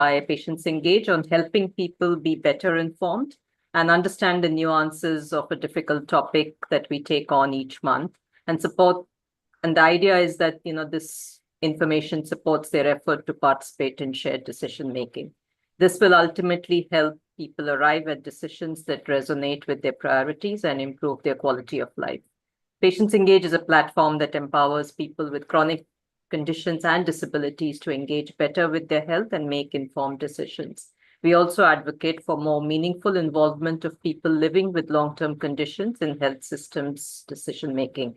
Patients Engage on helping people be better informed and understand the nuances of a difficult topic that we take on each month and support. And the idea is that, this information supports their effort to participate in shared decision making. This will ultimately help people arrive at decisions that resonate with their priorities and improve their quality of life. Patients Engage is a platform that empowers people with chronic conditions and disabilities to engage better with their health and make informed decisions. We also advocate for more meaningful involvement of people living with long-term conditions in health systems decision-making.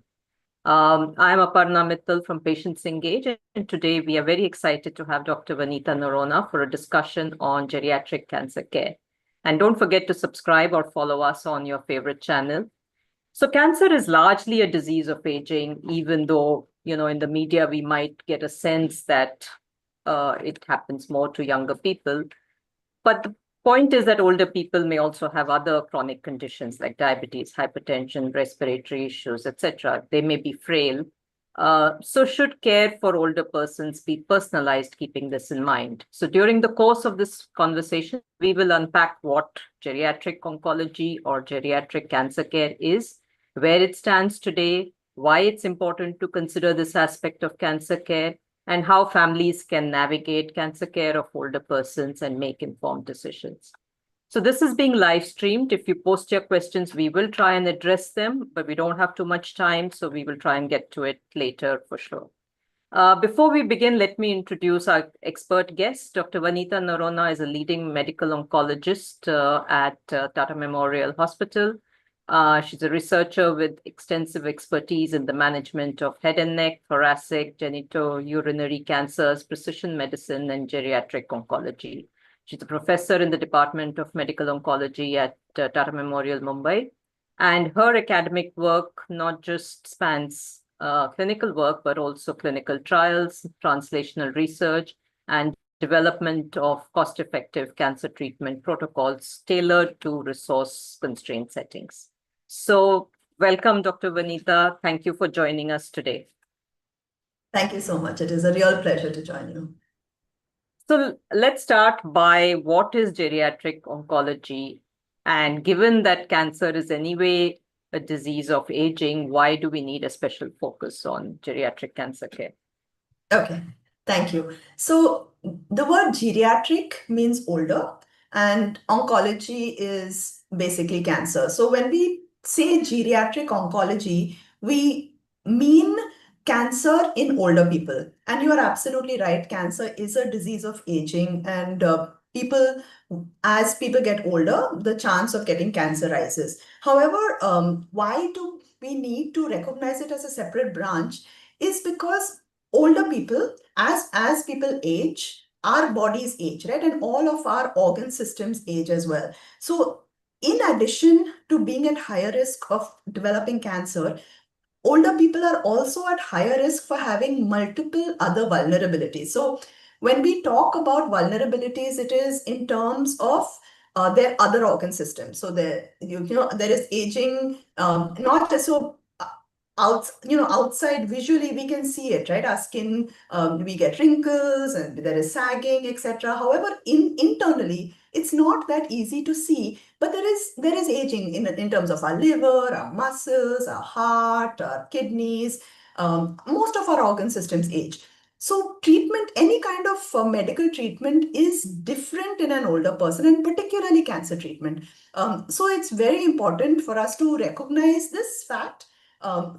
I'm Aparna Mittal from Patients Engage, and today we are very excited to have Dr. Vanita Noronha for a discussion on geriatric cancer care. And don't forget to subscribe or follow us on your favorite channel. So cancer is largely a disease of aging, even though, in the media, we might get a sense that it happens more to younger people. But the point is that older people may also have other chronic conditions like diabetes, hypertension, respiratory issues, etc. They may be frail. So should care for older persons be personalized, keeping this in mind? So during the course of this conversation, we will unpack what geriatric oncology or geriatric cancer care is, where it stands today, why it's important to consider this aspect of cancer care, and how families can navigate cancer care of older persons and make informed decisions. So this is being live streamed. If you post your questions, we will try and address them, but we don't have too much time, so we will try and get to it later for sure. Before we begin, let me introduce our expert guest. Dr. Vanita Noronha is a leading medical oncologist at Tata Memorial Hospital. She's a researcher with extensive expertise in the management of head and neck, thoracic, genitourinary cancers, precision medicine, and geriatric oncology. She's a professor in the Department of Medical Oncology at Tata Memorial, Mumbai. And her academic work not just spans clinical work, but also clinical trials, translational research, and development of cost-effective cancer treatment protocols tailored to resource-constrained settings. So welcome, Dr. Vanita. Thank you for joining us today. Thank you so much. It is a real pleasure to join you. So let's start by what is geriatric oncology? And given that cancer is anyway a disease of aging, why do we need a special focus on geriatric cancer care? Okay, thank you. So the word geriatric means older, and oncology is basically cancer. So when we say geriatric oncology, we mean cancer in older people. And you are absolutely right. Cancer is a disease of aging, and as people get older, the chance of getting cancer rises. However, why do we need to recognize it as a separate branch? Is because older people, as people age, our bodies age, right? And all of our organ systems age as well. So in addition to being at higher risk of developing cancer, older people are also at higher risk for having multiple other vulnerabilities. So when we talk about vulnerabilities, it is in terms of their other organ systems. So there is aging, not just so outside visually we can see it, right? Our skin, we get wrinkles and there is sagging, etc. However, internally it's not that easy to see, but there is aging in terms of our liver, our muscles, our heart, our kidneys. Most of our organ systems age. So treatment, any kind of medical treatment is different in an older person, and particularly cancer treatment. So it's very important for us to recognize this fact. And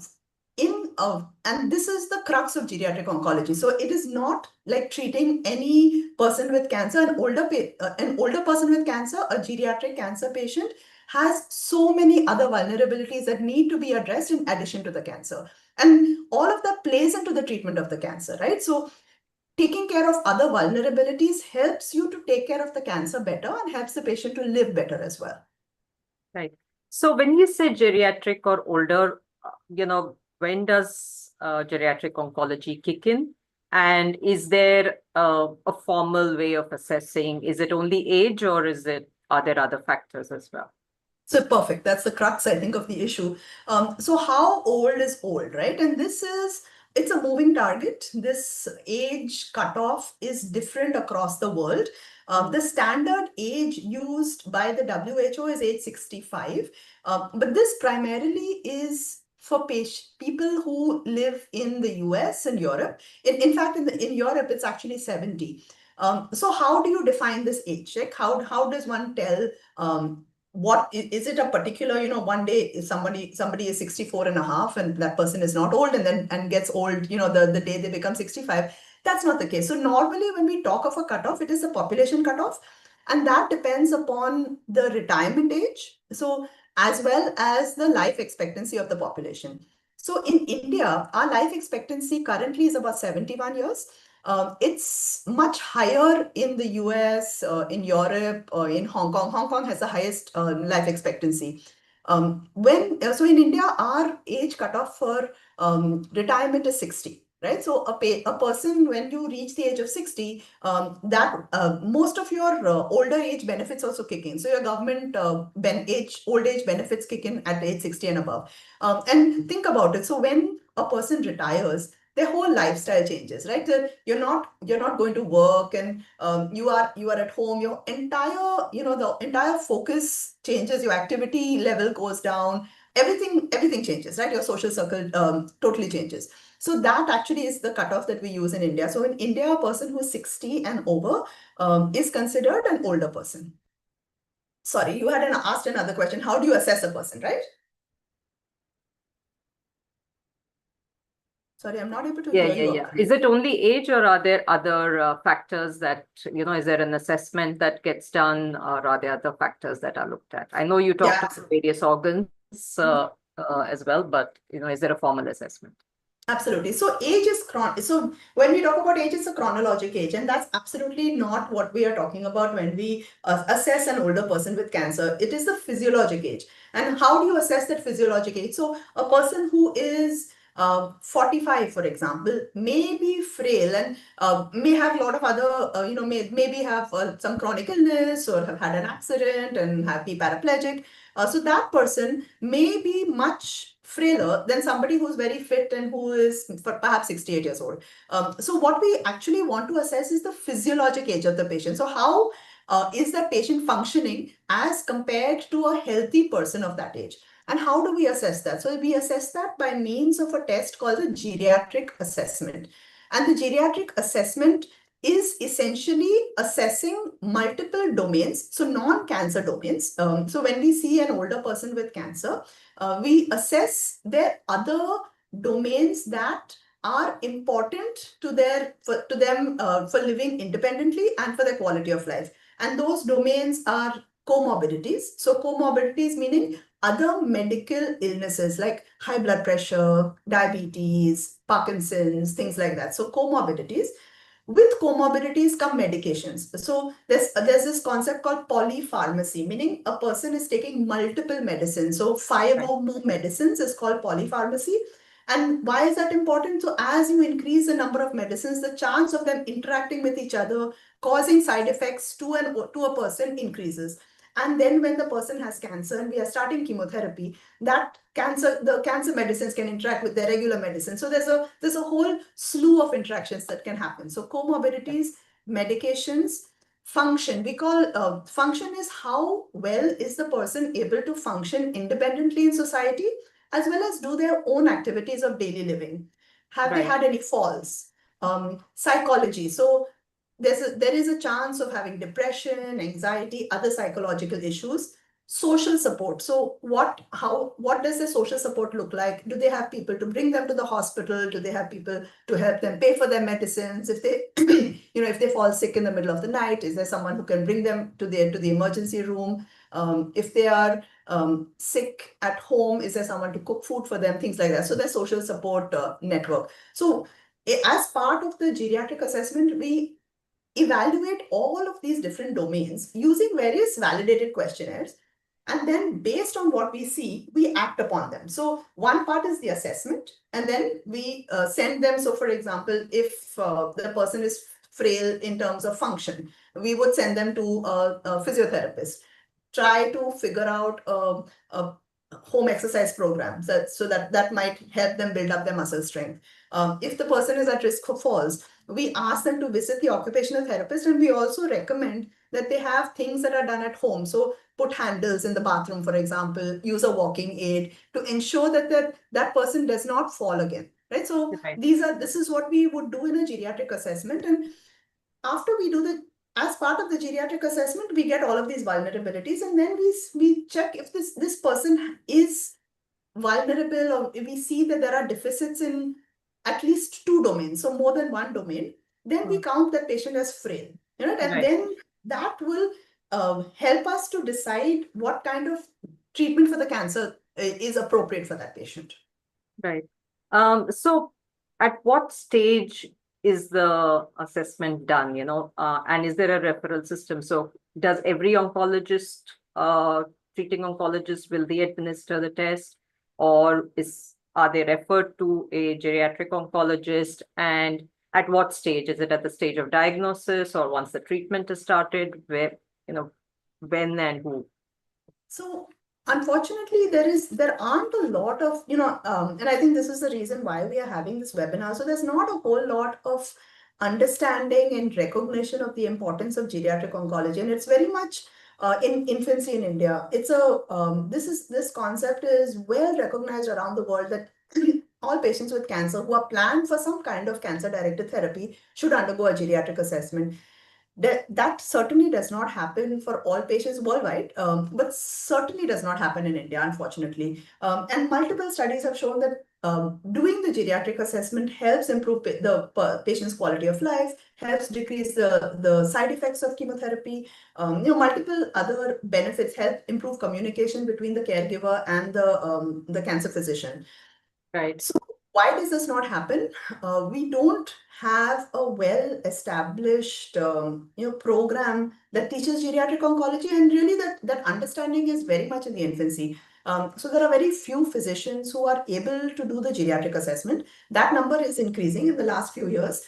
this is the crux of geriatric oncology. So it is not like treating any person with cancer. An older person with cancer, a geriatric cancer patient, has so many other vulnerabilities that need to be addressed in addition to the cancer. And all of that plays into the treatment of the cancer, right? So taking care of other vulnerabilities helps you to take care of the cancer better and helps the patient to live better as well. Right. So when you say geriatric or older, when does geriatric oncology kick in? And is there a formal way of assessing? Is it only age, or are there other factors as well? So perfect. That's the crux, I think, of the issue. So how old is old, right? And it's a moving target. This age cutoff is different across the world. The standard age used by the WHO is age 65, but this primarily is for people who live in the US and Europe. In fact, in Europe, it's actually 70. So how do you define this age? Like how does one tell what is it a particular, one day if somebody is 64 and a half and that person is not old and gets old, the day they become 65? That's not the case. So normally when we talk of a cutoff, it is the population cutoff, and that depends upon the retirement age, so as well as the life expectancy of the population. So in India, our life expectancy currently is about 71 years. It's much higher in the US, in Europe, in Hong Kong. Hong Kong has the highest life expectancy. So in India, our age cutoff for retirement is 60. Right, so a person, when you reach the age of 60, most of your older age benefits also kick in. So your government old age benefits kick in at age 60 and above. And think about it. So when a person retires, their whole lifestyle changes, right? So you're not going to work, and you are at home. Your entire, the entire focus changes. Your activity level goes down. Everything changes, right? Your social circle totally changes. So that actually is the cutoff that we use in India. So in India, a person who is 60 and over is considered an older person. Sorry, you had asked another question. How do you assess a person, right? Sorry, I'm not able to hear you. Yeah. Is it only age, or are there other factors that, is there an assessment that gets done, or are there other factors that are looked at? I know you talked about various organs as well, but, is there a formal assessment? Absolutely. So age is so when we talk about age, it's a chronologic age, and that's absolutely not what we are talking about when we assess an older person with cancer. It is the physiologic age. And how do you assess that physiologic age? So a person who is 45, for example, may be frail and may have a lot of other, maybe have some chronic illness or have had an accident and be paraplegic. So that person may be much frailer than somebody who's very fit and who is perhaps 68 years old. So what we actually want to assess is the physiologic age of the patient. So how is that patient functioning as compared to a healthy person of that age? And how do we assess that? So we assess that by means of a test called the geriatric assessment. And the geriatric assessment is essentially assessing multiple domains, so non-cancer domains. So when we see an older person with cancer, we assess their other domains that are important to them for living independently and for their quality of life. And those domains are comorbidities. So comorbidities meaning other medical illnesses like high blood pressure, diabetes, Parkinson's, things like that. So comorbidities. With comorbidities come medications. So there's this concept called polypharmacy, meaning a person is taking multiple medicines. So 5 or more medicines is called polypharmacy. And why is that important? So as you increase the number of medicines, the chance of them interacting with each other, causing side effects to a person increases. And then when the person has cancer and we are starting chemotherapy, the cancer medicines can interact with the regular medicine. So there's a whole slew of interactions that can happen. So comorbidities, medications, function. We call function is how well is the person able to function independently in society, as well as do their own activities of daily living. Have they had any falls? Psychology. So there is a chance of having depression, anxiety, other psychological issues. Social support. So what does the social support look like? Do they have people to bring them to the hospital? Do they have people to help them pay for their medicines? If they, if they fall sick in the middle of the night, is there someone who can bring them to the emergency room? If they are sick at home, is there someone to cook food for them? Things like that. So there's social support network. So as part of the geriatric assessment, we evaluate all of these different domains using various validated questionnaires. And then based on what we see, we act upon them. So one part is the assessment, and then we send them. So for example, if the person is frail in terms of function, we would send them to a physiotherapist, try to figure out a home exercise programs so that might help them build up their muscle strength. If the person is at risk for falls, we ask them to visit the occupational therapist, and we also recommend that they have things that are done at home. So put handles in the bathroom, for example, use a walking aid to ensure that person does not fall again. Right. So Right. this is what we would do in a geriatric assessment. And after we do as part of the geriatric assessment, we get all of these vulnerabilities, and then we check if this person is vulnerable, or if we see that there are deficits in at least two domains, so more than one domain, then we Mm. count that patient as frail. And Right. then that will help us to decide what kind of treatment for the cancer is appropriate for that patient. Right. So at what stage is the assessment done, and is there a referral system? So does every oncologist, treating oncologist, will they administer the test, or are they referred to a geriatric oncologist? And at what stage? Is it at the stage of diagnosis, or once the treatment is started? When and who? So unfortunately, there aren't a lot of, and I think this is the reason why we are having this webinar. So there's not a whole lot of understanding and recognition of the importance of geriatric oncology, and it's very much in infancy in India. This concept is well recognized around the world that all patients with cancer who are planned for some kind of cancer-directed therapy should undergo a geriatric assessment. That certainly does not happen for all patients worldwide, but certainly does not happen in India, unfortunately. And multiple studies have shown that doing the geriatric assessment helps improve the patient's quality of life, helps decrease the side effects of chemotherapy. Multiple other benefits help improve communication between the caregiver and the cancer physician. Right. So why does this not happen? We don't have a well-established program that teaches geriatric oncology, and really that understanding is very much in the infancy. So there are very few physicians who are able to do the geriatric assessment. That number is increasing in the last few years.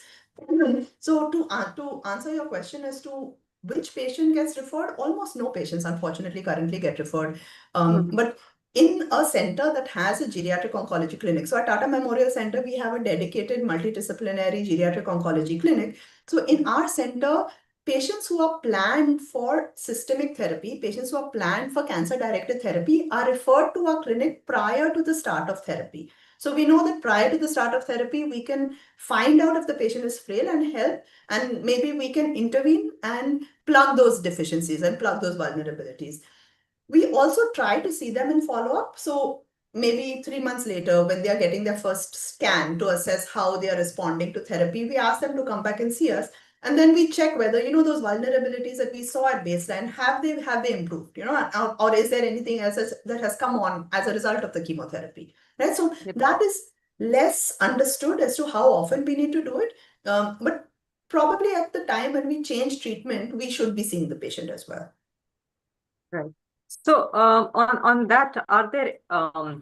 So to answer your question as to which patient gets referred, almost no patients, unfortunately, currently get referred. But in a center that has a geriatric oncology clinic. So at Tata Memorial Center, we have a dedicated multidisciplinary geriatric oncology clinic. So in our center, patients who are planned for systemic therapy, patients who are planned for cancer-directed therapy are referred to our clinic prior to the start of therapy. So we know that prior to the start of therapy, we can find out if the patient is frail and help, and maybe we can intervene and plug those deficiencies and plug those vulnerabilities. We also try to see them in follow-up. So maybe 3 months later, when they are getting their first scan to assess how they are responding to therapy, we ask them to come back and see us. And then we check whether, those vulnerabilities that we saw at baseline, have they improved, or is there anything else that has come on as a result of the chemotherapy, right? So that is less understood as to how often we need to do it. But probably at the time when we change treatment, we should be seeing the patient as well. Right. So on that, are there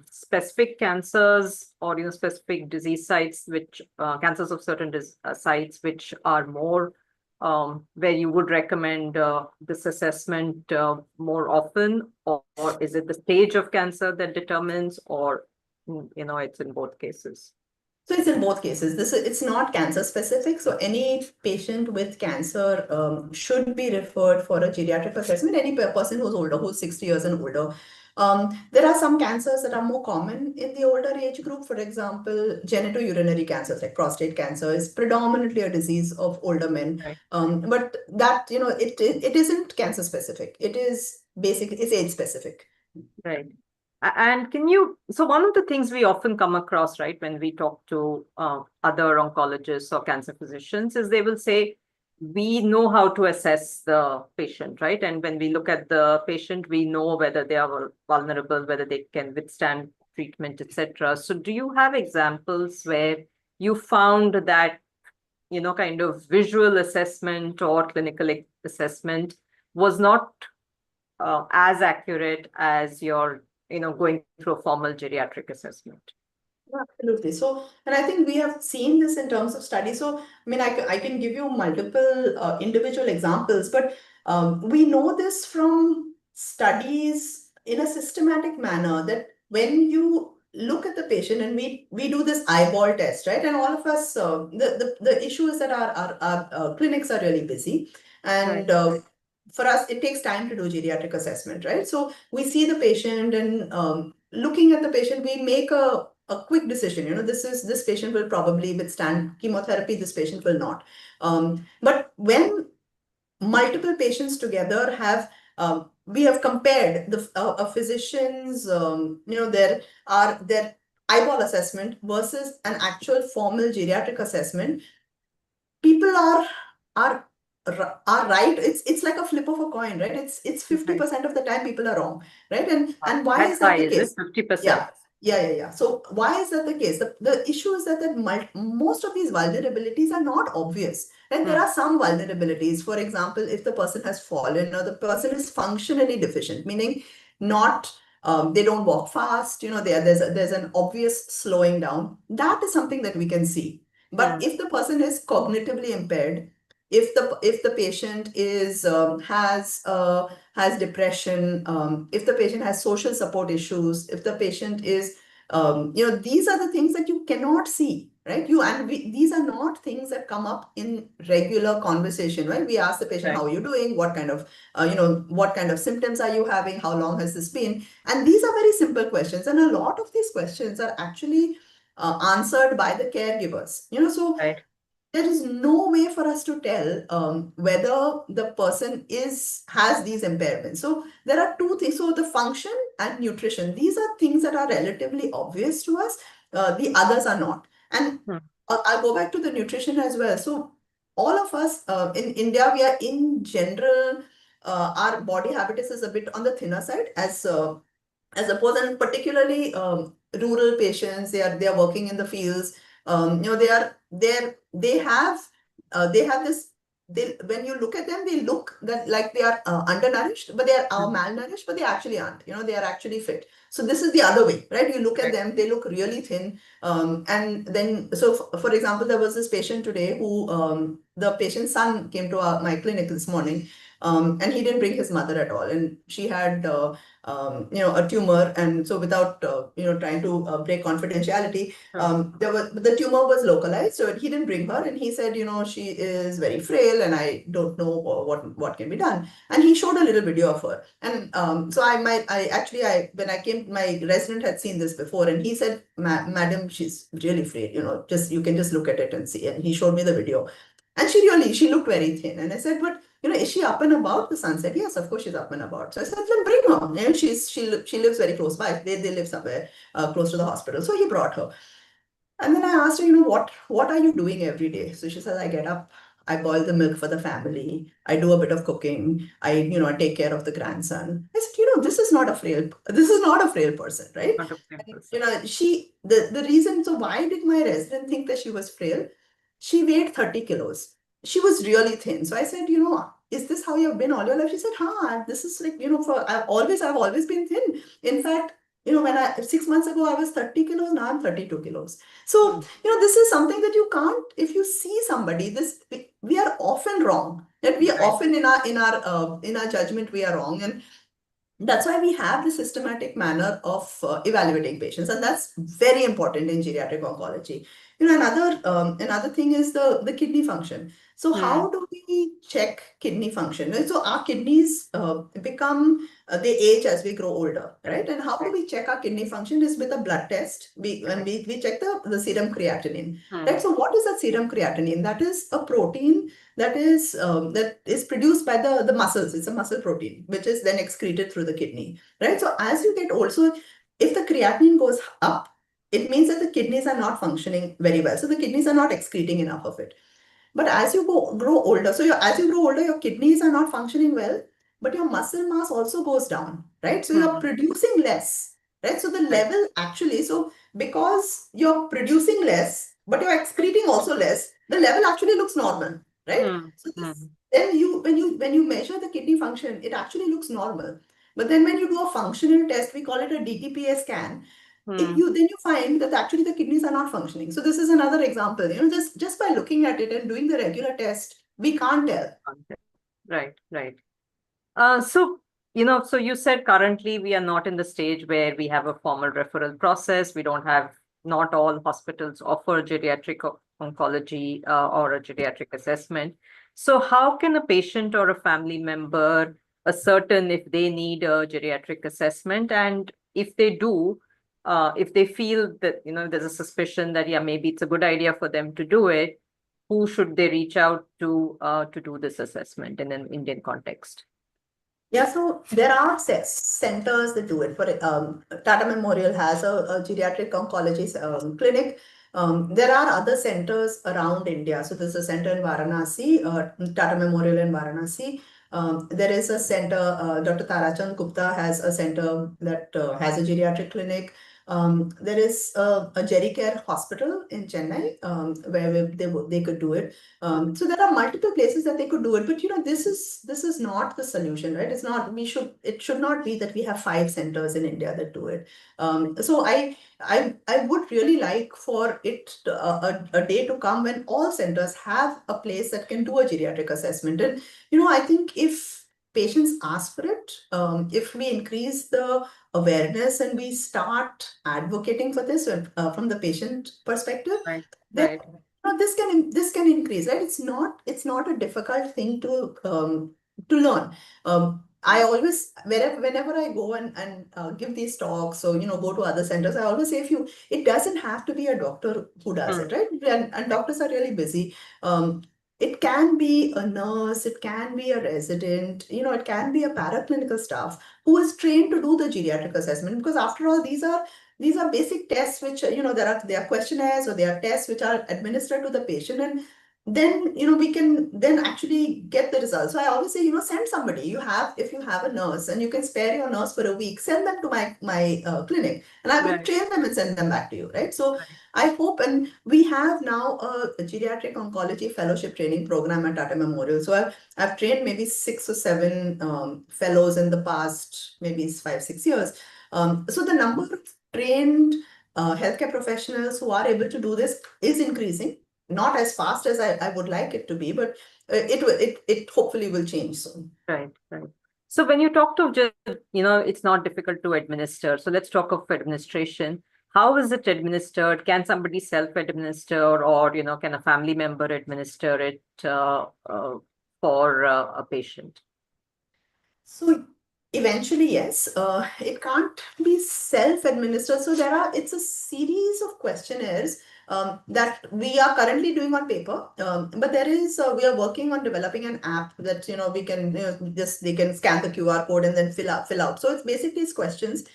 specific cancers or specific disease sites which cancers of certain sites which are more where you would recommend this assessment more often, or is it the stage of cancer that determines, or it's in both cases? So it's in both cases. It's not cancer specific. So any patient with cancer should be referred for a geriatric assessment. Any person who's older, who's 60 years and older. There are some cancers that are more common in the older age group. For example, genitourinary cancers like prostate cancer is predominantly a disease of older men. Right. But that, it isn't cancer specific. It's age specific. Right. And so one of the things we often come across, right, when we talk to other oncologists or cancer physicians, is they will say, we know how to assess the patient, right? And when we look at the patient, we know whether they are vulnerable, whether they can withstand treatment, etc. So do you have examples where you found that, kind of visual assessment or clinical assessment was not as accurate as your going through a formal geriatric assessment? Absolutely. So, and I think we have seen this in terms of studies. So, I mean, I can give you multiple individual examples, but we know this from studies in a systematic manner that when you look at the patient and we do this eyeball test, right? And all of us, the issue is that our clinics are really busy, and for us, it takes time to do geriatric assessment, right? So we see the patient, and looking at the patient, we make a quick decision. This patient will probably withstand chemotherapy. This patient will not. But when multiple patients together we have compared a physician's their eyeball assessment versus an actual formal geriatric assessment. People are are right. It's like a flip of a coin, right? It's 50% of the time people are wrong, right? And why is that the case? 50%. Yeah. So why is that the case? The issue is that most of these vulnerabilities are not obvious. And there are some vulnerabilities. For example, if the person has fallen or the person is functionally deficient, meaning not they don't walk fast, there's an obvious slowing down. That is something that we can see. But if the person is cognitively impaired, if the patient has depression, if the patient has social support issues, if the patient is these are the things that you cannot see, right? These are not things that come up in regular conversation, right? We ask the patient, Right. how are you doing? What kind of what kind of symptoms are you having? How long has this been? And these are very simple questions, and a lot of these questions are actually answered by the caregivers. So Right. there is no way for us to tell whether the person has these impairments. So there are two things. So the function and nutrition, these are things that are relatively obvious to us. The others are not. And I'll go back to the nutrition as well. So all of us in India, we are in general, our body habitus is a bit on the thinner side as opposed, and particularly rural patients, they are working in the fields. They have this. When you look at them, they look like they are undernourished, but they are malnourished, but they actually aren't. They are actually fit. So this is the other way, right? You look at them, they look really thin. And then, so for example, there was this patient today who the patient's son came to my clinic this morning, and he didn't bring his mother at all, and she had a tumor. And so without trying to break confidentiality, the tumor was localized, so he didn't bring her, and he said, she is very frail and I don't know what can be done. And he showed a little video of her, and so when I came, my resident had seen this before, and he said, Madam, she's really frail, you can just look at it and see. And he showed me the video, and she looked very thin. And I said, but is she up and about? The son said, yes, of course she's up and about. So I said, then bring her. She lives very close by. They live somewhere close to the hospital. So he brought her. And then I asked her, what are you doing every day? So she said, I get up, I boil the milk for the family, I do a bit of cooking, I take care of the grandson. I said, this is not a frail person, right? Not a frail And, person. the reason, so why did my resident think that she was frail? She weighed 30 kilos. She was really thin. So I said, is this how you've been all your life? She said, this is like, I've always been thin. In fact, when 6 months ago, I was 30 kilos, now I'm 32 kilos. So, this is something that you can't, if you see somebody, we are often wrong. That we are often in our judgment, we are wrong. And that's why we have the systematic manner of evaluating patients, and that's very important in geriatric oncology. Another thing is the kidney function. So how do we check kidney function? So our kidneys they age as we grow older, right? And how do we check our kidney function is with a blood test. We check the serum creatinine, right? So what is that serum creatinine? That is a protein that is produced by the muscles. It's a muscle protein, which is then excreted through the kidney, right? So as you get old, so if the creatinine goes up, it means that the kidneys are not functioning very well. So the kidneys are not excreting enough of it. But as you grow older, as you grow older, your kidneys are not functioning well, but your muscle mass also goes down, right? So you're producing less, right? So the level actually, so because you're producing less, but you're excreting also less, the level actually looks normal, right? So then when you measure the kidney function, it actually looks normal. But then when you do a functional test, we call it a DTPA scan. Then you find that actually the kidneys are not functioning. So this is another example. Just by looking at it and doing the regular test, we can't tell. Right. So So you said currently we are not in the stage where we have a formal referral process. We don't have, not all hospitals offer geriatric oncology or a geriatric assessment. So how can a patient or a family member ascertain if they need a geriatric assessment? And if they do, if they feel that, there's a suspicion that, yeah, maybe it's a good idea for them to do it, who should they reach out to do this assessment in an Indian context? Yeah, so there are centers that do it. For Tata Memorial has a geriatric oncology clinic. There are other centers around India. So there's a center in Varanasi, Tata Memorial in Varanasi. There is a center, Dr. Tarachand Gupta has a center that has a geriatric clinic. There is a Gericare hospital in Chennai where they could do it. So there are multiple places that they could do it, but this is not the solution, right? It's not. It should not be that we have 5 centers in India that do it. So I would really like for a day to come when all centers have a place that can do a geriatric assessment. And I think if patients ask for it, if we increase the awareness and we start advocating for this from the patient perspective, Right, then right. this can increase, right? It's not a difficult thing to learn. I always, whenever I go and give these talks, or go to other centers, I always say, it doesn't have to be a doctor who does it, right? And doctors are really busy. It can be a nurse, it can be a resident, it can be a paraclinical staff who is trained to do the geriatric assessment, because after all, these are basic tests which there are questionnaires, or there are tests which are administered to the patient, and then we can then actually get the results. So I always say, send somebody. If you have a nurse and you can spare your nurse for a week, send them to my clinic, and I will Right, train them and send them back to you, right? So right, I hope, and we have now a geriatric oncology fellowship training program at Tata Memorial. So I've trained maybe 6 or 7 fellows in the past, maybe 5, 6 years. So the number of trained healthcare professionals who are able to do this is increasing, not as fast as I would like it to be, but it hopefully will change soon. right, right. So when you talk to just, it's not difficult to administer. So let's talk of administration. How is it administered? Can somebody self-administer, or, can a family member administer it for a patient? So eventually, yes, it can't be self-administered. So it's a series of questionnaires that we are currently doing on paper. But we are working on developing an app that, we can, just they can scan the QR code and then fill out. So it's basically these questions.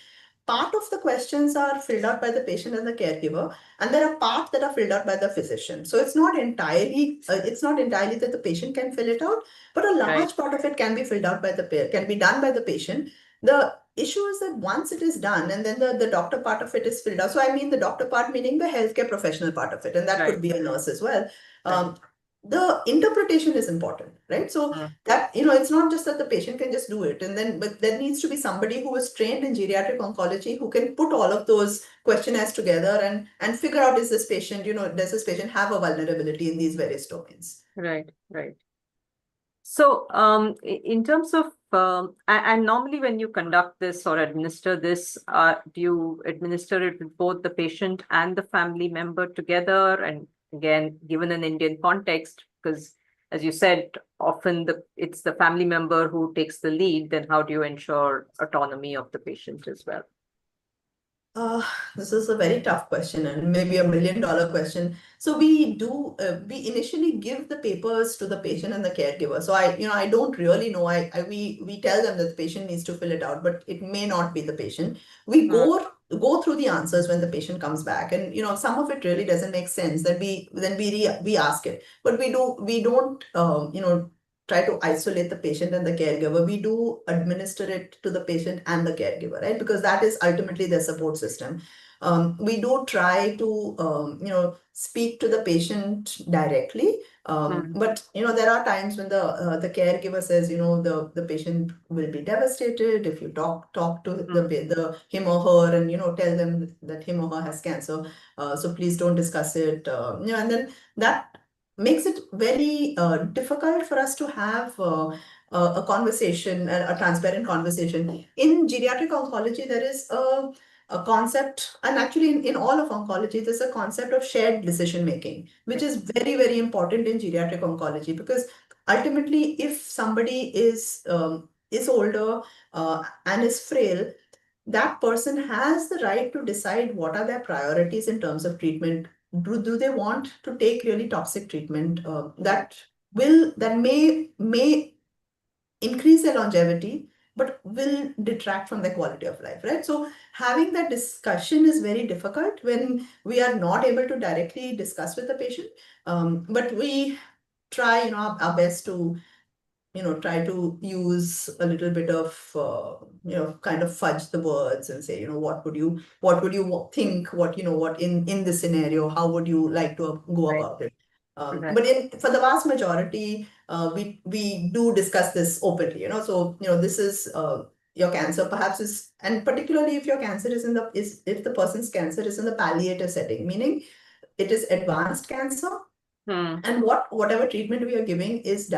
Part of the questions are filled out by the patient and the caregiver, and there are parts that are filled out by the physician. So it's not entirely that the patient can fill it out, but a Right, large part of it can be filled out can be done by the patient. The issue is that once it is done, and then the doctor part of it is filled out. So I mean the doctor part meaning the healthcare professional part of it, and that right, could be a nurse as well. right. The interpretation is important, right? So Mm, that, it's not just that the patient can just do it, but there needs to be somebody who is trained in geriatric oncology who can put all of those questionnaires together and figure out, does this patient have a vulnerability in these various domains? right, right. So, in terms of, and normally when you conduct this or administer this, do you administer it with both the patient and the family member together? And again, given an Indian context, because as you said, often it's the family member who takes the lead, then how do you ensure autonomy of the patient as well? This is a very tough question, and maybe $1 million question. So we initially give the papers to the patient and the caregiver. So I don't really know. We tell them that the patient needs to fill it out, but it may not be the patient. We Mm, go through the answers when the patient comes back, and some of it really doesn't make sense. We ask it, but we don't try to isolate the patient and the caregiver. We do administer it to the patient and the caregiver, right? Because that is ultimately their support system. We do try to, speak to the patient directly. mm, But, there are times when the caregiver says, the patient will be devastated if you talk to mm, him or her, and, tell them that him or her has cancer. So please don't discuss it. And then that makes it very difficult for us to have a conversation, a transparent conversation. In geriatric oncology, there is a concept, and actually in all of oncology, there's a concept of shared decision making, which is very, very important in geriatric oncology, because ultimately, if somebody is older and is frail, that person has the right to decide what are their priorities in terms of treatment. Do they want to take really toxic treatment that may increase their longevity, but will detract from their quality of life, right? So having that discussion is very difficult when we are not able to directly discuss with the patient. But we try, our best to try to use a little bit of, kind of fudge the words and say, what would you think, what in this scenario, how would you like to go Right. about it? Right. But for the vast majority, we do discuss this openly, so, this is your cancer perhaps is, and particularly if your cancer if the person's cancer is in the palliative setting, meaning it is advanced cancer, and whatever treatment we are giving is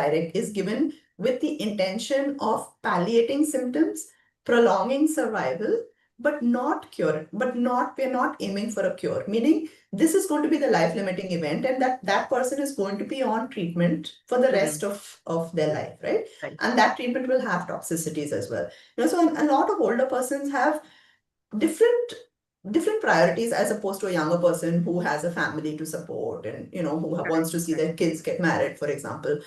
given with the intention of palliating symptoms, prolonging survival, but not cure. We're not aiming for a cure. Meaning this is going to be the life-limiting event, and that person is going to be on treatment for the rest of their life, right? Right. And that treatment will have toxicities as well. So a lot of older persons have different priorities as opposed to a younger person who has a family to support, and who wants to see Right. their kids get married, for example.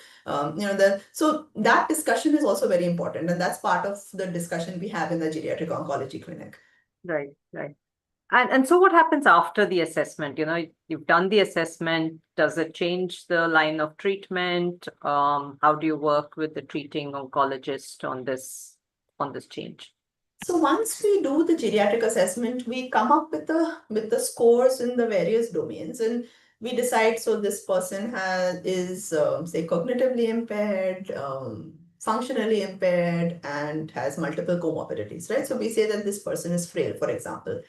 So that discussion is also very important, and that's part of the discussion we have in the geriatric oncology clinic. Right. Right. And so what happens after the assessment? You've done the assessment. Does it change the line of treatment? How do you work with the treating oncologist on this change? So once we do the geriatric assessment, we come up with the scores in the various domains, and we decide. So this person is say cognitively impaired, functionally impaired, and has multiple comorbidities, right? So we say that this person is frail, for example.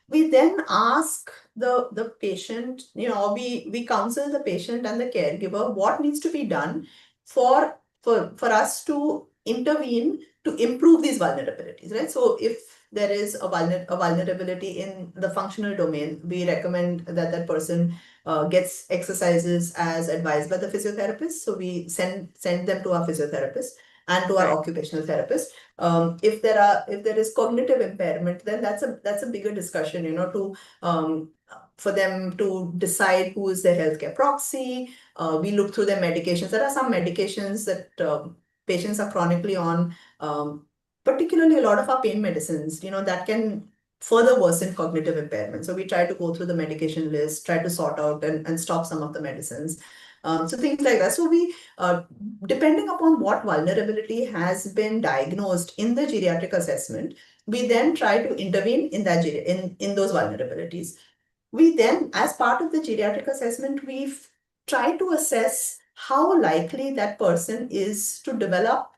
We then ask the patient, we counsel the patient and the caregiver what needs to be done for us to intervene to improve these vulnerabilities, right? So if there is a vulnerability in the functional domain, we recommend that that person gets exercises as advised by the physiotherapist. So we send them to our physiotherapist and to our Right. occupational therapist. If there is cognitive impairment, then that's a bigger discussion, for them to decide who is their healthcare proxy. We look through their medications. There are some medications that patients are chronically on, particularly a lot of our pain medicines, that can further worsen cognitive impairment. So we try to go through the medication list, try to sort out and stop some of the medicines. So things like that. So we, depending upon what vulnerability has been diagnosed in the geriatric assessment, we then try to intervene in those vulnerabilities. We then, as part of the geriatric assessment, we've tried to assess how likely that person is to develop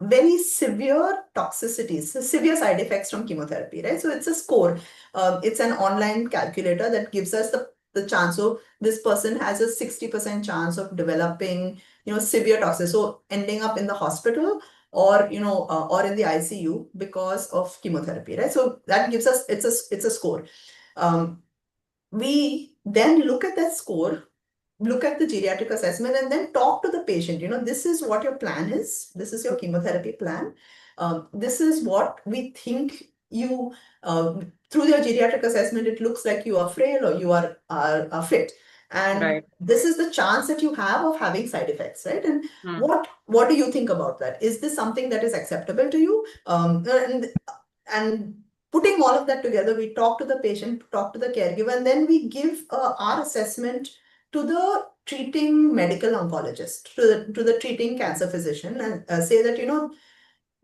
very severe toxicities, so severe side effects from chemotherapy, right? So it's a score. It's an online calculator that gives us the chance. So this person has a 60% chance of developing, severe toxicity, so ending up in the hospital or or in the ICU because of chemotherapy, right? So that gives us it's a score. We then look at that score, look at the geriatric assessment, and then talk to the patient. This is what your plan is. This is your chemotherapy plan. This is what we think you, through your geriatric assessment, it looks like you are frail or you are fit. And Right. this is the chance that you have of having side effects, right? And what do you think about that? Is this something that is acceptable to you? And putting all of that together, we talk to the patient, talk to the caregiver, and then we give our assessment to the treating medical oncologist, to the treating cancer physician, and say that,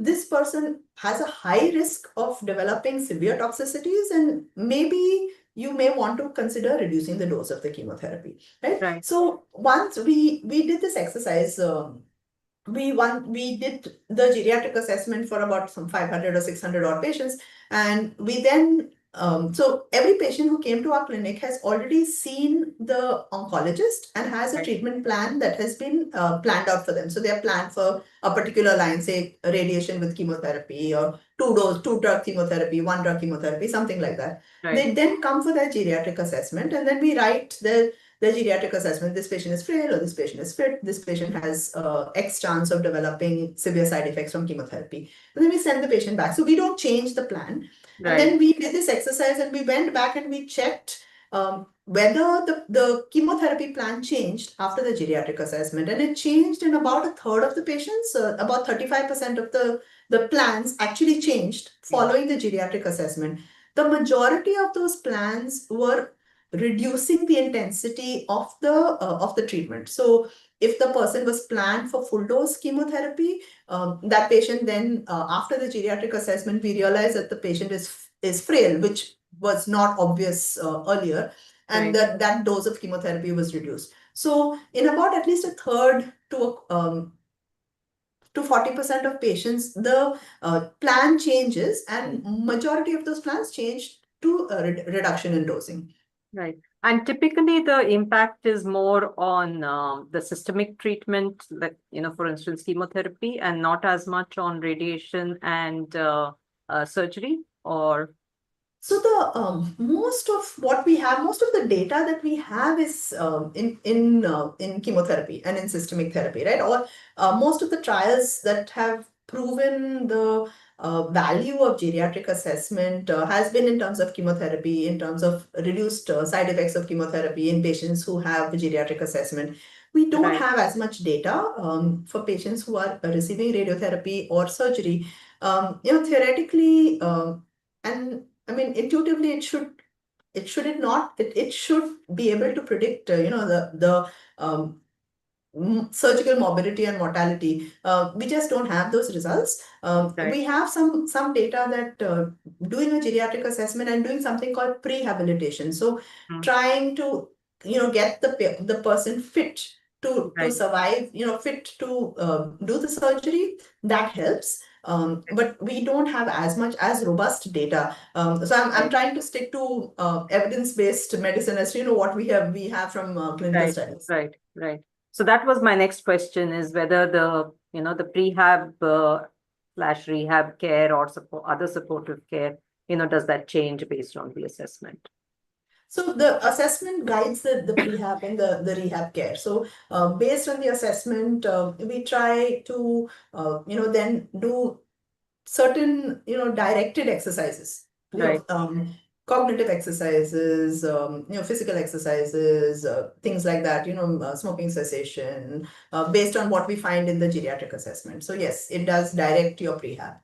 this person has a high risk of developing severe toxicities, and maybe you may want to consider reducing the dose of the chemotherapy, right? Right. So once we did this exercise, we did the geriatric assessment for about some 500 or 600 odd patients, and we then So every patient who came to our clinic has already seen the oncologist and has a Right. treatment plan that has been planned out for them. So they are planned for a particular line, say radiation with chemotherapy or two drug chemotherapy, one drug chemotherapy, something like that. Right. They then come for their geriatric assessment, and then we write the geriatric assessment. This patient is frail, or this patient is fit. This patient has X chance of developing severe side effects from chemotherapy. And then we send the patient back. So we don't change the plan. And Right. then we did this exercise and we went back and we checked whether the chemotherapy plan changed after the geriatric assessment. And it changed in about a third of the patients. About 35% of the plans actually changed following the geriatric assessment. The majority of those plans were reducing the intensity of the treatment. So if the person was planned for full dose chemotherapy, that patient then, after the geriatric assessment, we realized that the patient is frail, which was not obvious earlier, and Right. that dose of chemotherapy was reduced. So in about at least a third to 40% of patients, the plan changes, and majority of those plans changed to a reduction in dosing. Right. And typically the impact is more on the systemic treatment, like, for instance, chemotherapy, and not as much on radiation and surgery, or So the most of what we have, most of the data that we have is in chemotherapy and in systemic therapy, right? Or most of the trials that have proven the value of geriatric assessment has been in terms of chemotherapy, in terms of reduced side effects of chemotherapy in patients who have geriatric assessment. We don't right. have as much data for patients who are receiving radiotherapy or surgery. Theoretically, and I mean, intuitively, it should be able to predict, the surgical morbidity and mortality. We just don't have those results. Right. We have some data that doing a geriatric assessment and doing something called prehabilitation. So Mm. trying to, get the person fit to Right. survive, fit to do the surgery. That helps. But we don't have as robust data. So I'm Right. trying to stick to evidence-based medicine as what we have from clinical Right. studies. Right. Right. So that was my next question, is whether the prehab slash rehab care or other supportive care, does that change based on the assessment? So the assessment guides the prehab and the rehab care. So based on the assessment, we try to then do certain directed exercises. Right. Cognitive exercises, physical exercises, things like that. Smoking cessation, based on what we find in the geriatric assessment. So yes, it does direct your prehab.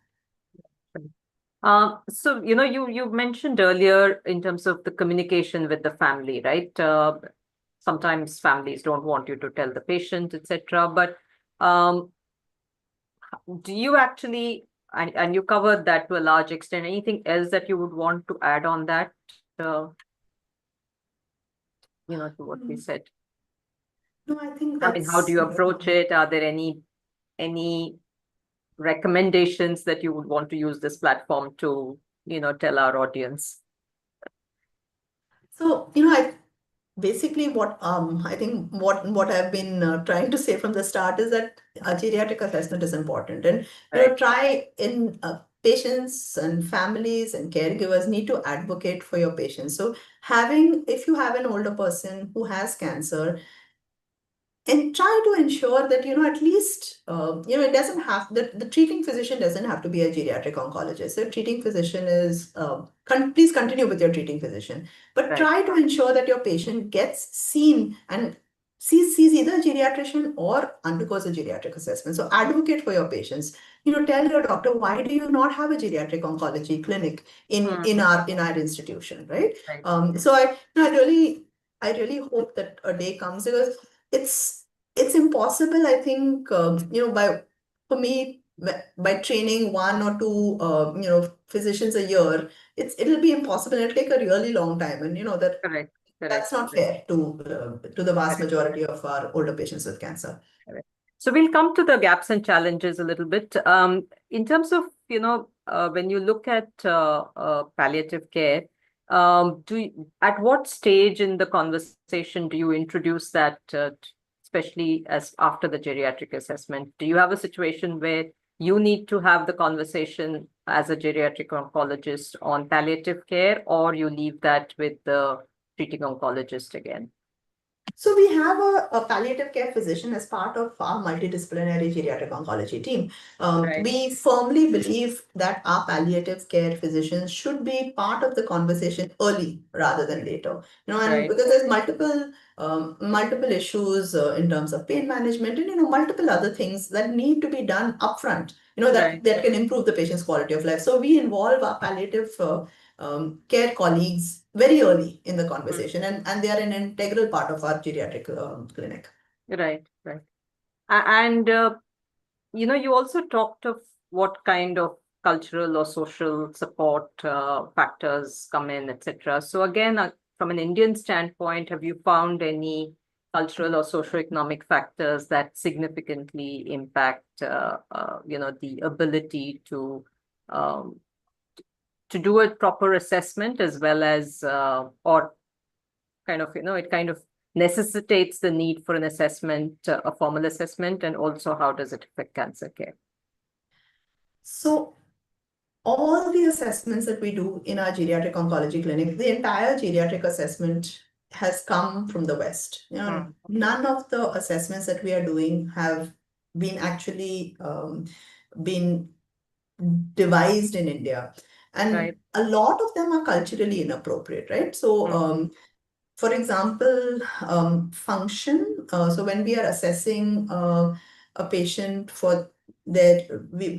So, you mentioned earlier in terms of the communication with the family, right? Sometimes families don't want you to tell the patient, etc. But um, do you actually, and you covered that to a large extent, anything else that you would want to add on that, to what we said? No, I think I mean, how do that's you approach it? Are there any recommendations that you would want to use this platform to, tell our audience? so. Basically, what I think what I've been trying to say from the start is that a geriatric assessment is important, and Right. try in patients and families and caregivers need to advocate for your patients. So if you have an older person who has cancer, and try to ensure that at least it doesn't have the treating physician doesn't have to be a geriatric oncologist. So treating physician is please continue with your treating physician, but Right. try to ensure that your patient gets seen and sees either a geriatrician or undergoes a geriatric assessment. So advocate for your patients. Tell your doctor, why do you not have a geriatric oncology clinic in Hmm. in our institution, right? Right. So I really hope that a day comes, because it's impossible, I think, for me, by training one or two physicians a year, it'll be impossible. It'll take a really long time, and Correct. that's Correct. not Correct. fair to the vast Correct. majority of our older patients with cancer. Correct. So we'll come to the gaps and challenges a little bit. In terms of, when you look at palliative care, At what stage in the conversation do you introduce that, especially as after the geriatric assessment? Do you have a situation where you need to have the conversation as a geriatric oncologist on palliative care, or you leave that with the treating oncologist again? So we have a palliative care physician as part of our multidisciplinary geriatric oncology team. Right, We firmly believe that our palliative care physicians should be part of the conversation early rather than later. And right, because there's multiple issues in terms of pain management and multiple other things that need to be done upfront. right. That can improve the patient's quality of life. So we involve our palliative care colleagues very early in the Mm. conversation, and they are an integral part of our geriatric clinic. Right, right. And you also talked of what kind of cultural or social support factors come in, etc. So again, from an Indian standpoint, have you found any cultural or socioeconomic factors that significantly impact, the ability um, to do a proper assessment, as well as, or kind of, it kind of necessitates the need for an assessment, a formal assessment, and also how does it affect cancer care? So all the assessments that we do in our geriatric oncology clinic, the entire geriatric assessment has come from the West. Mm. None of the assessments that we are doing have been actually been devised in India. And Right. a lot of them are culturally inappropriate, right? So Mm. for example, function. So when we are assessing a patient for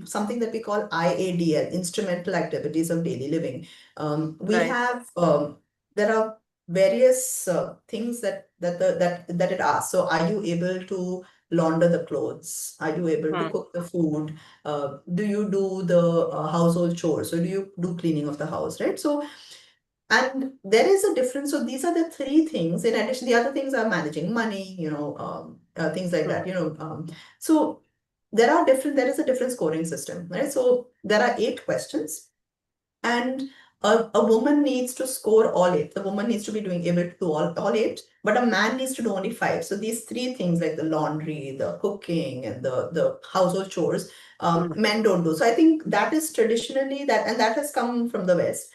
something that we call IADL, instrumental activities of daily living, we Right. have there are various things that it asks. So are you able to launder the clothes? Are you able to Mm. cook the food? Do you do the household chores? So do you do cleaning of the house, right? So and there is a difference. So these are the three things. In addition, the other things are managing money, things like that, Mm. So there is a different scoring system, right? So there are 8 questions, and a woman needs to score all 8. The woman needs to be able to do all 8, but a man needs to do only 5. So these three things, like the laundry, the cooking, and the household chores, Mm. men don't do. So I think that is traditionally that, and that has come from the West.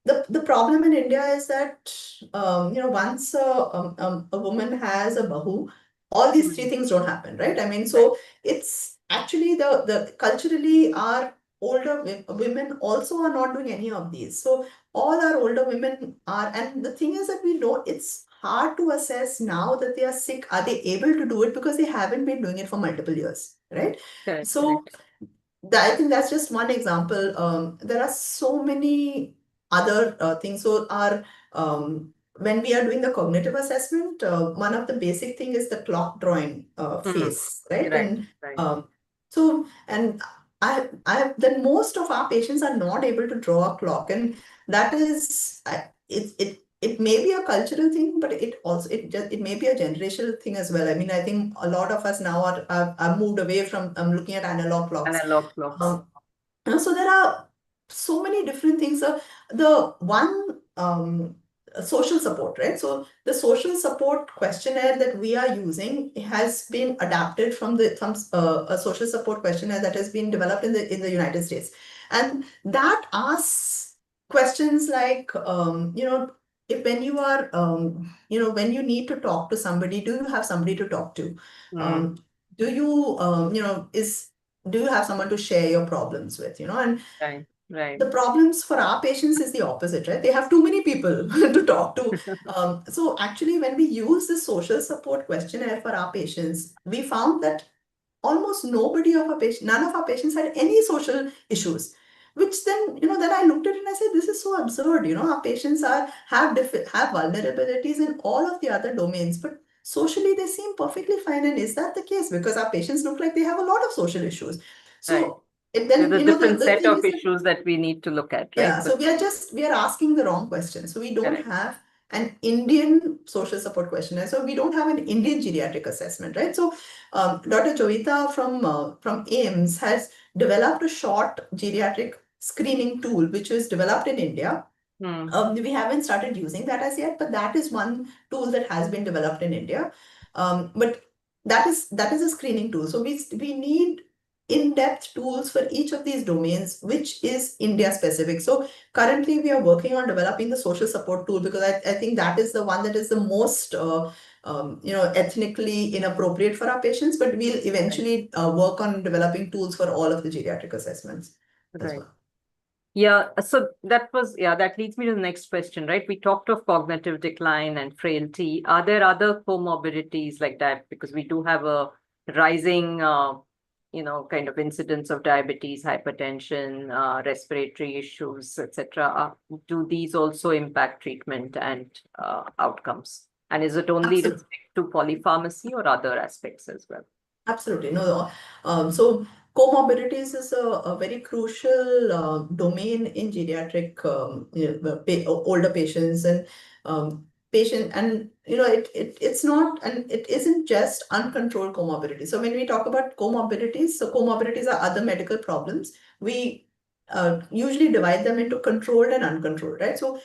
The problem in India is that once a woman has a bahu, all these three Mm. things don't happen, right? I mean, Right. so it's actually the culturally our older women also are not doing any of these. So all our older women are, and the thing is that we don't. It's hard to assess now that they are sick. Are they able to do it because they haven't been doing it for multiple years, right? Correct. So Correct. I think that's just one example. There are so many other things. So our when we are doing the cognitive assessment, one of the basic thing is the clock drawing Mm. phase, right? Right. And Right. and then most of our patients are not able to draw a clock, and that is it may be a cultural thing, but it may be a generational thing as well. I mean, I think a lot of us now are moved away from looking at analog clocks. Analog clocks. Um, so there are so many different things. The one social support, right? So the social support questionnaire that we are using has been adapted from a social support questionnaire that has been developed in the United States, and that asks questions like, if when you are, when you need to talk to somebody, do you have somebody to talk to? Mm. Um, do you, do you have someone to share your problems with, and Right. Right. the problems for our patients is the opposite, right? They have too many people to talk to. So actually, when we use this social support questionnaire for our patients, we found that almost none of our patients had any social issues. Which then I looked at it and I said, this is so absurd. Our patients have vulnerabilities in all of the other domains, but socially they seem perfectly fine. And is that the case? Because our patients look like they have a lot of social issues. Right. So There's then, a different the set thing of is that issues that we need to look at, right? yeah, But so we are asking the wrong question. So we don't correct. have an Indian social support questionnaire. So we don't have an Indian geriatric assessment, right? So Dr. Jovita from AIMS has developed a short geriatric screening tool, which was developed in India. We haven't started using that as yet, but that is one tool that has been developed in India. But that is a screening tool. So we need in-depth tools for each of these domains, which is India specific. So currently we are working on developing the social support tool, because I think that is the one that is the most ethnically inappropriate for our patients. But we'll eventually work on developing tools for all of the geriatric assessments as Right. well. Yeah, so that leads me to the next question, right? We talked of cognitive decline and frailty. Are there other comorbidities like that? Because we do have a rising, kind of incidence of diabetes, hypertension, respiratory issues, etc. Do these also impact treatment and outcomes? And is it only Absolutely. restricted to polypharmacy or other aspects as well? Absolutely. No. So comorbidities is a very crucial domain in geriatric older patients and it's not, and it isn't just uncontrolled comorbidity. So when we talk about comorbidities, so comorbidities are other medical problems. We usually divide them into controlled and uncontrolled, right? So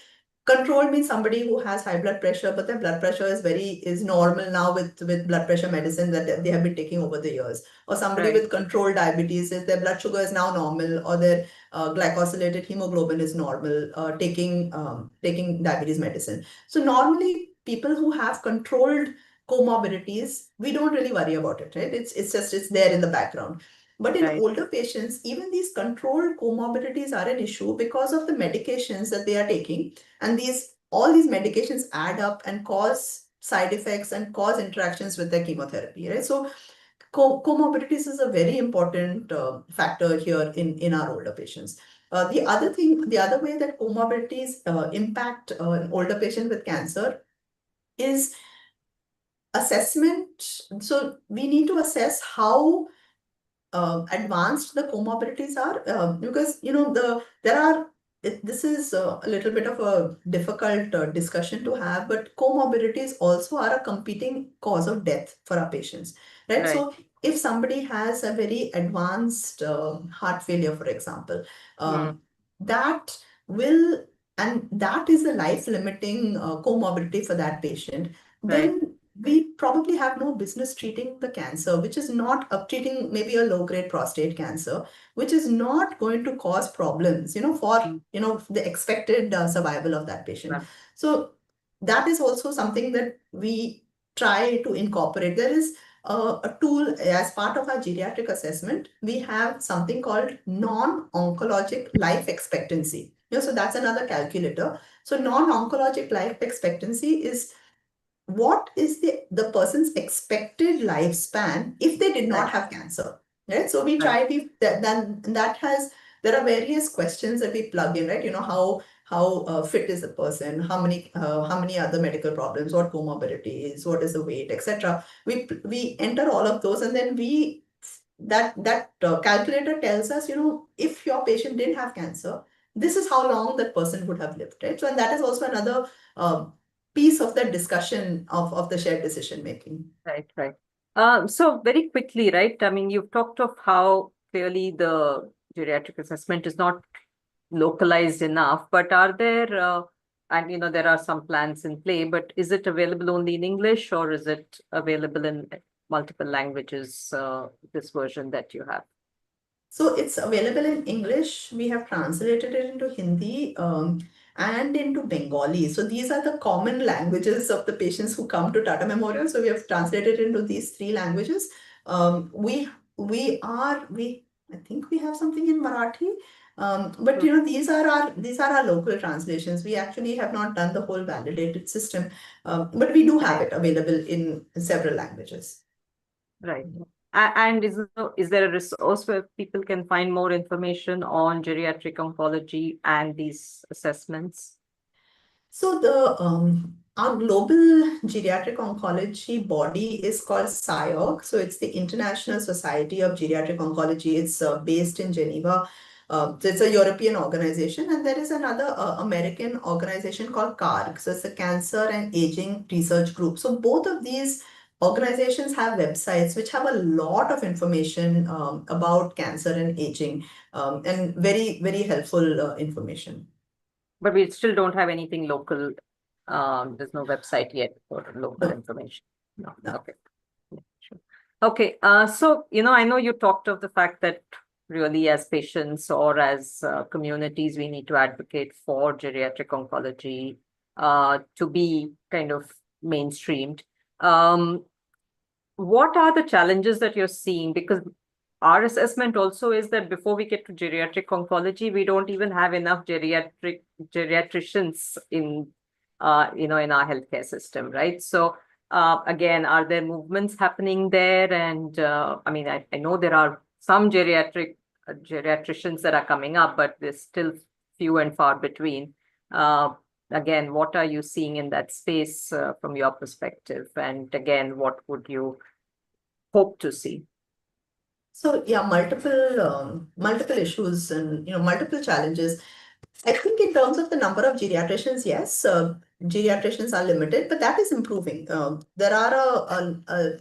controlled means somebody who has high blood pressure, but their blood pressure is normal now with blood pressure medicine that they have been taking over the years. Or somebody Right, with controlled diabetes, if their blood sugar is now normal, or their glycosylated hemoglobin is normal, taking diabetes medicine. So normally people who have controlled comorbidities, we don't really worry about it, right? It's there in the background. But in right, older patients, even these controlled comorbidities are an issue because of the medications that they are taking, and all these medications add up and cause side effects and cause interactions with their chemotherapy, right? So comorbidities is a very important factor here in our older patients. The other way that comorbidities impact an older patient with cancer is assessment. So we need to assess how advanced the comorbidities are, because this is a little bit of a difficult discussion to have, but comorbidities also are a competing cause of death for our patients, right? right. So if somebody has a very advanced heart failure, for example, Hmm. that will and that is a life limiting comorbidity for that patient, Right. then we probably have no business treating the cancer, which is not treating maybe a low-grade prostate cancer, which is not going to cause problems, for, Hmm. the expected survival of that patient. Right. So that is also something that we try to incorporate. There is a tool as part of our geriatric assessment. We have something called non-oncologic life expectancy. So that's another calculator. So non-oncologic life expectancy is what is the person's expected lifespan if they did not Right. have cancer, right? So we Right. try then that has there are various questions that we plug in, right? How fit is the person, how many other medical problems, what comorbidities, what is the weight, etc. We enter all of those, and then that calculator tells us, if your patient didn't have cancer, this is how long that person would have lived, right? So, and that is also another piece of that discussion of the shared decision making. Right, right. So very quickly, right? I mean, you've talked of how clearly the geriatric assessment is not localized enough, but are there, and there are some plans in play, but is it available only in English or is it available in multiple languages, this version that you have? So it's available in English. We have translated it into Hindi and into Bengali. So these are the common languages of the patients who come to Tata Memorial. So we have translated into these three languages. We I think we have something in Marathi. But Hmm. these are our local translations. We actually have not done the whole validated system, but we do have Right, it available in several languages. right. And is there a resource where people can find more information on geriatric oncology and these assessments? So our global geriatric oncology body is called SIOG. So it's the International Society of Geriatric Oncology. It's based in Geneva. So it's a European organization, and there is another American organization called CARG. So it's a Cancer and Aging Research Group. So both of these organizations have websites which have a lot of information about cancer and aging, and very, very helpful information. But we still don't have anything local. There's no website yet for local No, information. No. no. Okay. Yeah, sure. Okay. So, I know you talked of the fact that really as patients or as communities, we need to advocate for geriatric oncology to be kind of mainstreamed. Um, what are the challenges that you're seeing? Because our assessment also is that before we get to geriatric oncology, we don't even have enough geriatricians in our healthcare system, right? So again, are there movements happening there? And I mean, I know there are some geriatricians that are coming up, but there's still few and far between. Uh, Again, what are you seeing in that space from your perspective? And again, what would you hope to see? So yeah, multiple issues and multiple challenges. I think in terms of the number of geriatricians, yes, geriatricians are limited, but that is improving. There are a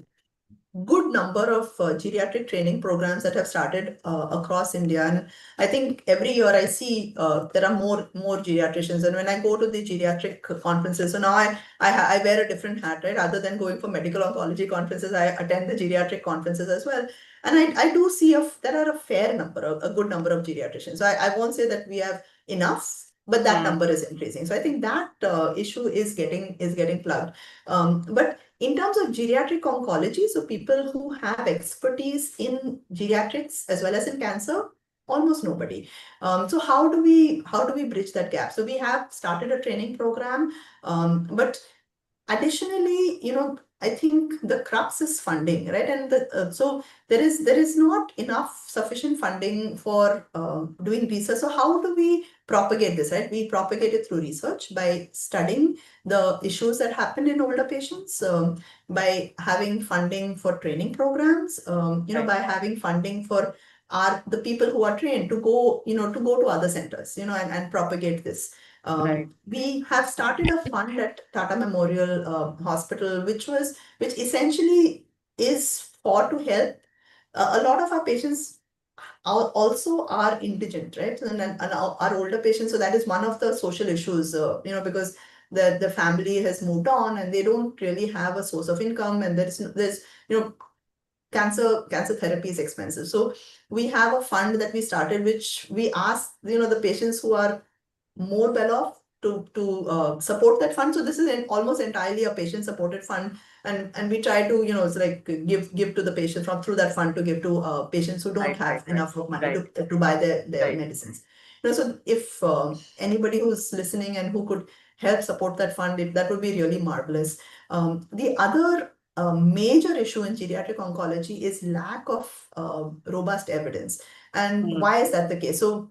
good number of geriatric training programs that have started across India, and I think every year I see there are more geriatricians. And when I go to the geriatric conferences, so now I wear a different hat, right? Other than going for medical oncology conferences, I attend the geriatric conferences as well, and I do see there are a fair number, a good number of geriatricians. So I won't say that we have enough, but that number is increasing. So I think that issue is getting plugged. But in terms of geriatric oncology, so people who have expertise in geriatrics as well as in cancer, almost nobody. So how do we bridge that gap? So we have started a training program, but additionally, I think the crux is funding, right? And so there is not enough sufficient funding for doing research. So how do we propagate this, right? We propagate it through research by studying the issues that happen in older patients, by having funding for training programs, Right. by having funding for the people who are trained to go to other centers, and propagate this. Right. We have started a fund at Tata Memorial Hospital, which essentially is for to help. A lot of our patients also are indigent, right? And our older patients. So that is one of the social issues, because the family has moved on and they don't really have a source of income, and there's cancer therapy is expensive. So we have a fund that we started, which we ask the patients who are more well off to support that fund. So this is almost entirely a patient supported fund, and we try to it's like give to the patient from through that fund to give to patients who don't Right. Right. have Right. enough of money Right. to buy their Right. medicines. So if anybody who's listening and who could help support that fund, that would be really marvelous. The other major issue in geriatric oncology is lack of robust evidence. And Mm. why is that the case? So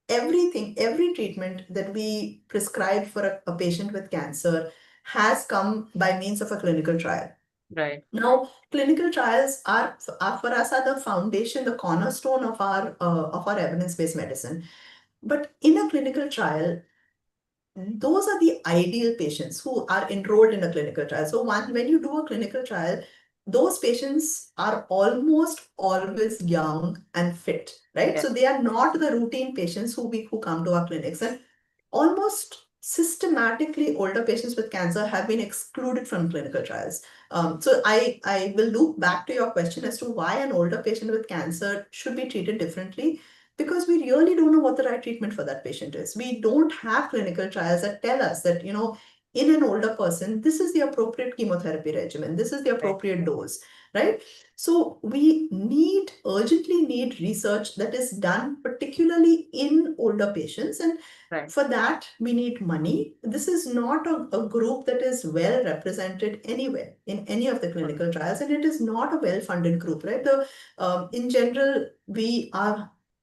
every treatment that we prescribe for a patient with cancer has come by means of a clinical trial. Right. Now, clinical trials are for us are the foundation, the cornerstone of our evidence-based medicine. But in a clinical trial, those are the ideal patients who are enrolled in a clinical trial. So when you do a clinical trial, those patients are almost always young and fit, right? Yeah. So they are not the routine patients who come to our clinics. And almost systematically, older patients with cancer have been excluded from clinical trials. So I will loop back to your question as to why an older patient with cancer should be treated differently, because we really don't know what the right treatment for that patient is. We don't have clinical trials that tell us that, in an older person, this is the appropriate chemotherapy regimen, this is the Right. appropriate dose, right? So we urgently need research that is done particularly in older patients. And Right. for that, we need money. This is not a group that is well represented anywhere in any of the clinical trials, and it is not a well-funded group, right? In general,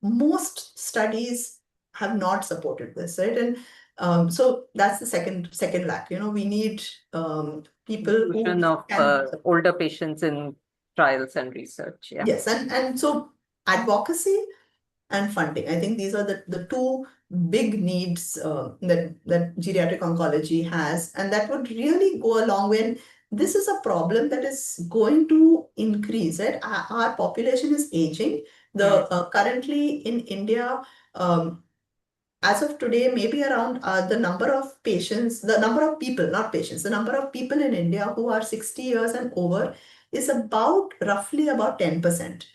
most studies have not supported this, right? And so that's the second lack. We need people who Inclusion of can. older patients in trials and research. Yeah. Yes, and so advocacy and funding. I think these are the two big needs that geriatric oncology has, and that would really go along when this is a problem that is going to increase, right? Our population is aging. Mm. Currently in India, um, as of today, maybe around the number of patients, the number of people, not patients, the number of people in India who are 60 years and over is about roughly about 10%.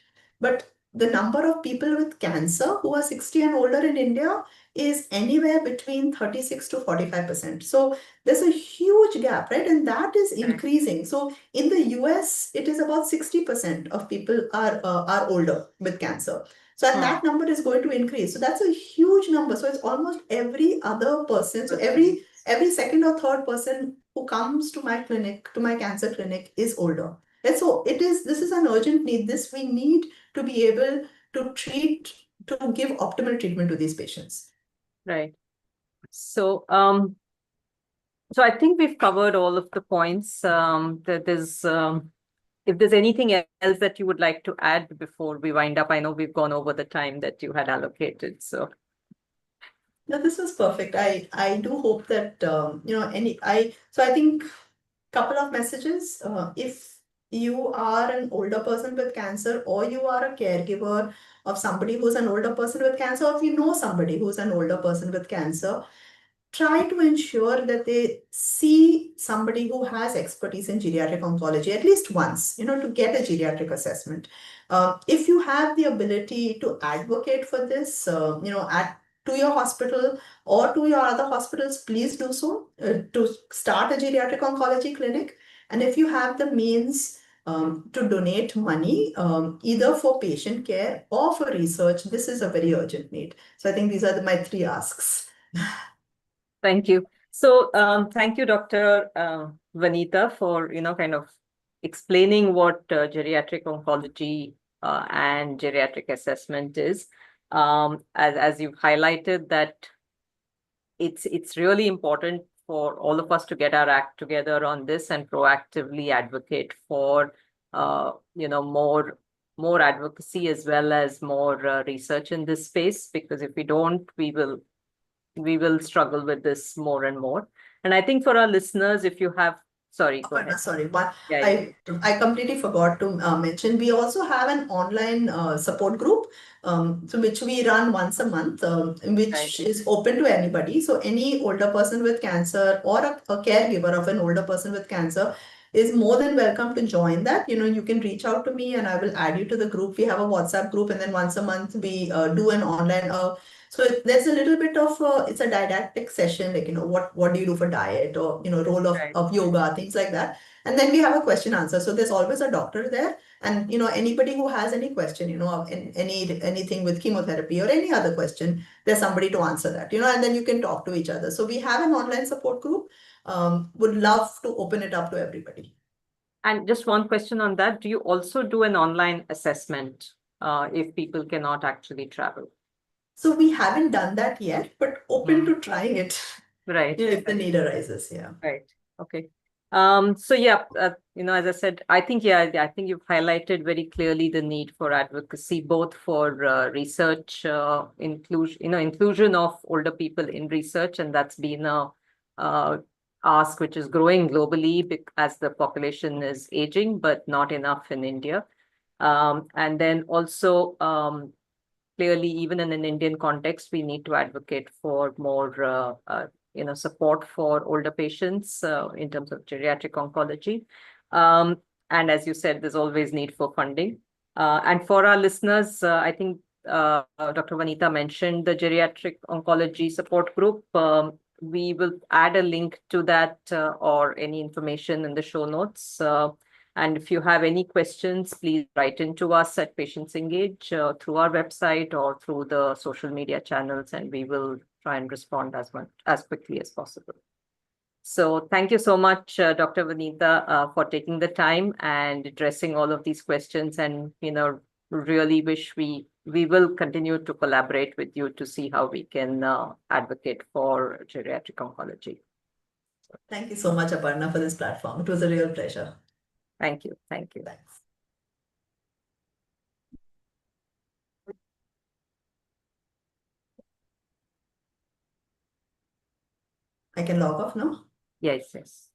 But the number of people with cancer who are 60 and older in India is anywhere between 36 to 45%. So there's a huge gap, right? And that is increasing. So in the US, it is about 60% of people are older with cancer. So and that number is going to increase. So that's a huge number. So it's almost every other person. So every second or third person who comes to my clinic, to my cancer clinic, is older. And so this is an urgent need. This we need to be able to treat, to give optimal treatment to these patients. Right. So, so I think we've covered all of the points. If there's anything else that you would like to add before we wind up, I know we've gone over the time that you had allocated. So no, this was perfect. I do hope that I think couple of messages. If you are an older person with cancer, or you are a caregiver of somebody who's an older person with cancer, or if you know somebody who's an older person with cancer, try to ensure that they see somebody who has expertise in geriatric oncology at least once, to get a geriatric assessment. If you have the ability to advocate for this, to your hospital or to your other hospitals, please do so to start a geriatric oncology clinic. And if you have the means to donate money, either for patient care or for research, this is a very urgent need. So I think these are my 3 asks. thank you. So thank you, Dr. Vanita, for kind of explaining what geriatric oncology and geriatric assessment is. As you've highlighted that it's really important for all of us to get our act together on this and proactively advocate for more advocacy as well as more research in this space, because if we don't, we will struggle with this more and more. And I think for our listeners, if you have, sorry, go ahead. Sorry, but Yeah. I completely forgot to mention, we also have an online support group, so which we run once a month, which is open to anybody. So any older person with cancer or a caregiver of an older person with cancer is more than welcome to join that. You can reach out to me and I will add you to the group. We have a WhatsApp group, and then once a month we do an online. So there's a little bit of it's a didactic session, like what do you do for diet, or role of yoga, things like that. And then we have a question answer. So there's always a doctor there, and anybody who has any question, of anything with chemotherapy or any other question, there's somebody to answer that, and then you can talk to each other. So we have an online support group. Would love to open it up to everybody. And just one question on that: do you also do an online assessment if people cannot actually travel? So we haven't done that yet, but open to trying it. Right. If the need arises, yeah. Right. Okay. So yeah, as I said, I think you've highlighted very clearly the need for advocacy, both for research inclusion of older people in research, and that's been a ask which is growing globally as the population is aging, but not enough in India. And then also clearly, even in an Indian context, we need to advocate for more support for older patients in terms of geriatric oncology. And as you said, there's always need for funding. And for our listeners, I think Dr. Vanita mentioned the geriatric oncology support group. We will add a link to that or any information in the show notes. And if you have any questions, please write into us at Patients Engage through our website or through the social media channels, and we will try and respond as quickly as possible. So thank you so much, Dr. Vanita, for taking the time and addressing all of these questions. And really wish we will continue to collaborate with you to see how we can advocate for geriatric oncology. Thank you so much, Aparna, for this platform. It was a real pleasure. Thank you. Thank you. Thanks. I can log off now? Yes, yes.